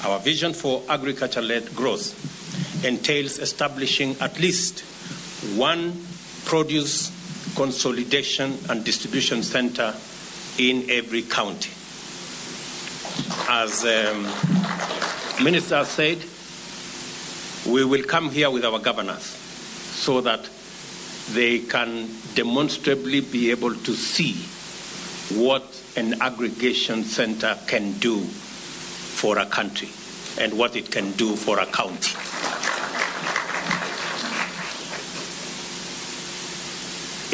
Our vision for agriculture-led growth entails establishing at least one produce consolidation and distribution center in every county. As Minister said, we will come here with our governors so that they can demonstrably be able to see what an aggregation center can do for a country and what it can do for a county.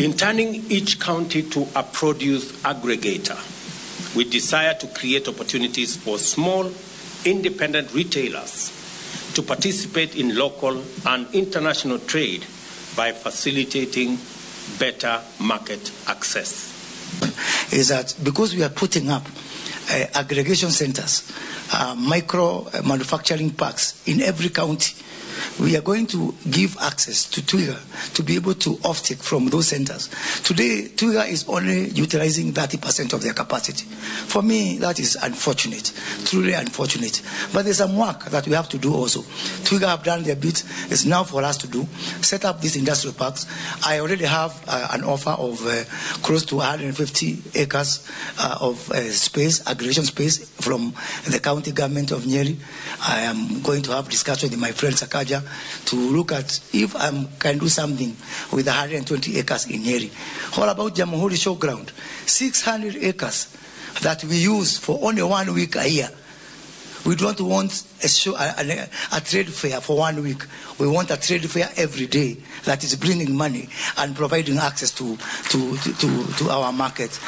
In turning each county to a produce aggregator, we desire to create opportunities for small, independent retailers to participate in local and international trade by facilitating better market access. Is that because we are putting up aggregation centers, micro manufacturing parks in every county, we are going to give access to Twiga to be able to offtake from those centers. Today, Twiga is only utilizing 30% of their capacity. For me, that is unfortunate, truly unfortunate. But there's some work that we have to do also. Twiga have done their bit. It's now for us to do. Set up these industrial parks. I already have an offer of close to 150 acres of space, aggregation space from the county government of Nyeri. I am going to have discussion with my friend Sakaja to look at if I can do something with 120 acres in Nyeri. All about Jamhuri Showground, 600 acres that we use for only 1 week a year. We don't want a trade fair for 1 week. We want a trade fair every day that is bringing money and providing access to our market.